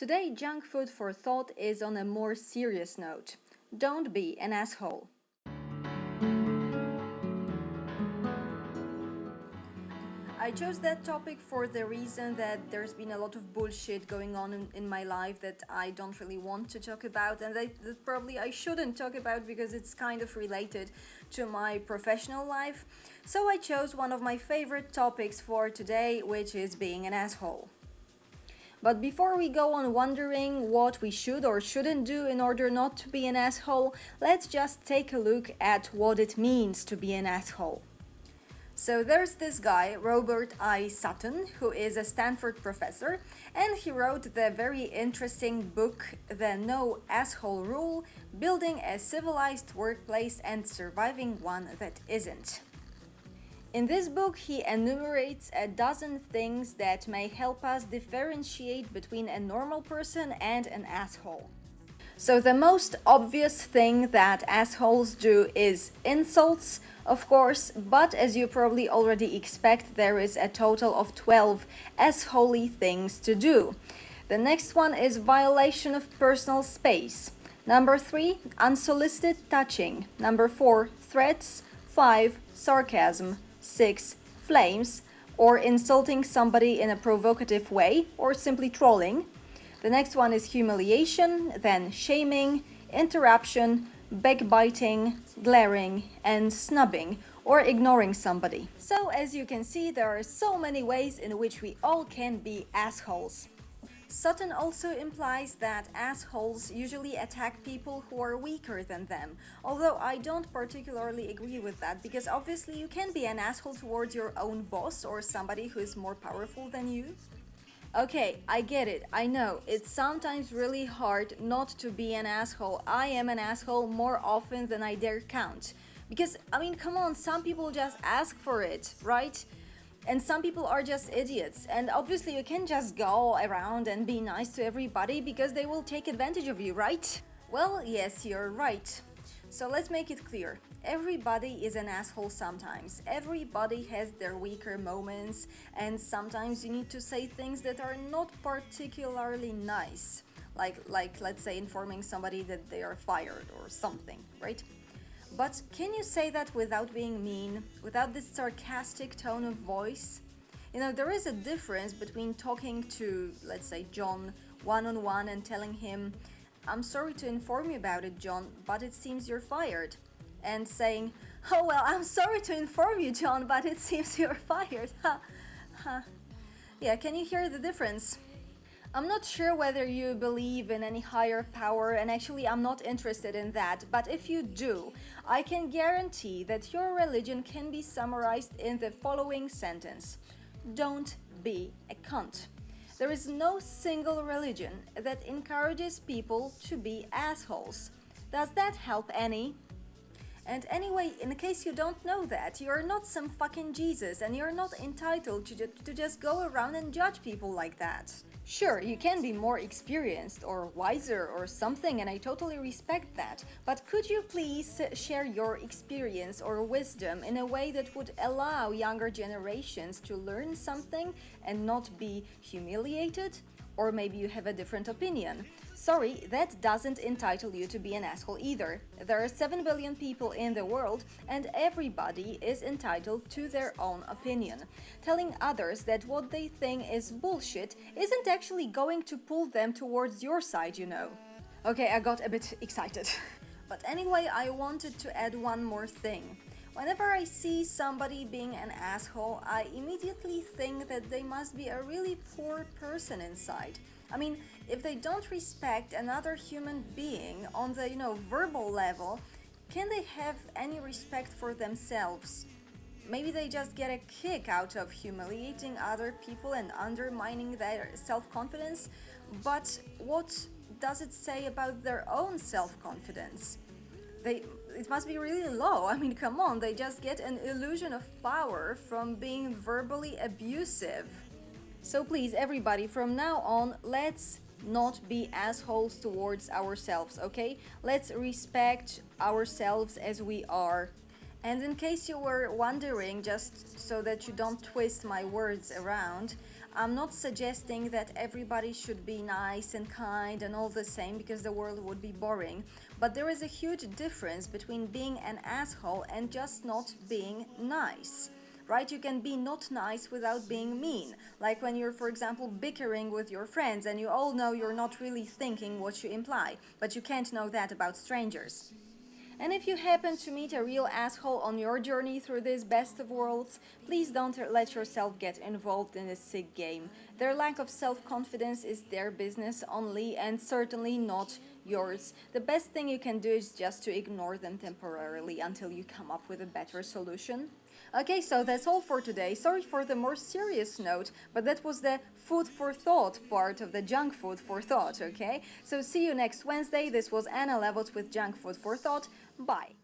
Today, junk food for thought is on a more serious note. Don't be an asshole. I chose that topic for the reason that there's been a lot of bullshit going on in my life that I don't really want to talk about, and that probably I shouldn't talk about because it's kind of related to my professional life. So I chose one of my favorite topics for today, which is being an asshole. But before we go on wondering what we should or shouldn't do in order not to be an asshole, let's just take a look at what it means to be an asshole. So there's this guy, Robert I. Sutton, who is a Stanford professor, and he wrote the very interesting book, The No Asshole Rule: Building a Civilized Workplace and Surviving One That Isn't. In this book, he enumerates a dozen things that may help us differentiate between a normal person and an asshole. So the most obvious thing that assholes do is insults, of course, but as you probably already expect, there is a total of 12 assholey things to do. The next one is violation of personal space. Number 3, unsolicited touching. Number 4, threats. 5, sarcasm. 6, flames, or insulting somebody in a provocative way, or simply trolling. The next one is humiliation, then shaming, interruption, backbiting, glaring, and snubbing, or ignoring somebody. So as you can see, there are so many ways in which we all can be assholes. Sutton also implies that assholes usually attack people who are weaker than them, although I don't particularly agree with that, because obviously you can be an asshole towards your own boss or somebody who is more powerful than you. Okay, I get it, I know, it's sometimes really hard not to be an asshole. I am an asshole more often than I dare count. Because, come on, some people just ask for it, right? And some people are just idiots, and obviously you can't just go around and be nice to everybody because they will take advantage of you, right? Well, yes, you're right. So let's make it clear. Everybody is an asshole sometimes. Everybody has their weaker moments, and sometimes you need to say things that are not particularly nice. Like let's say informing somebody that they are fired or something, right? But can you say that without being mean, without this sarcastic tone of voice? There is a difference between talking to, let's say, John one-on-one and telling him, "I'm sorry to inform you about it, John, but it seems you're fired." And saying, "Oh well, I'm sorry to inform you, John, but it seems you're fired." Ha, ha. Yeah, can you hear the difference? I'm not sure whether you believe in any higher power, and actually I'm not interested in that, but if you do, I can guarantee that your religion can be summarized in the following sentence: don't be a cunt. There is no single religion that encourages people to be assholes. Does that help any? And anyway, in case you don't know that, you're not some fucking Jesus, and you're not entitled to just go around and judge people like that. Sure, you can be more experienced or wiser or something, and I totally respect that, but could you please share your experience or wisdom in a way that would allow younger generations to learn something and not be humiliated? Or maybe you have a different opinion. Sorry, that doesn't entitle you to be an asshole either. There are 7 billion people in the world, and everybody is entitled to their own opinion. Telling others that what they think is bullshit isn't actually going to pull them towards your side, you know. Okay, I got a bit excited. But anyway, I wanted to add one more thing. Whenever I see somebody being an asshole, I immediately think that they must be a really poor person inside. If they don't respect another human being on the, verbal level, can they have any respect for themselves? Maybe they just get a kick out of humiliating other people and undermining their self-confidence, but what does it say about their own self-confidence? It must be really low. Come on, they just get an illusion of power from being verbally abusive. So please, everybody, from now on, let's not be assholes towards ourselves, okay? Let's respect ourselves as we are. And in case you were wondering, just so that you don't twist my words around, I'm not suggesting that everybody should be nice and kind and all the same, because the world would be boring. But there is a huge difference between being an asshole and just not being nice. Right? You can be not nice without being mean. Like when you're, for example, bickering with your friends and you all know you're not really thinking what you imply, but you can't know that about strangers. And if you happen to meet a real asshole on your journey through this best of worlds, please don't let yourself get involved in this sick game. Their lack of self confidence is their business only, and certainly not yours. The best thing you can do is just to ignore them temporarily until you come up with a better solution. Okay, so that's all for today. Sorry for the more serious note, but that was the food for thought part of the junk food for thought, okay? So see you next Wednesday. This was Anna Lewoc with Junk Food for Thought. Bye.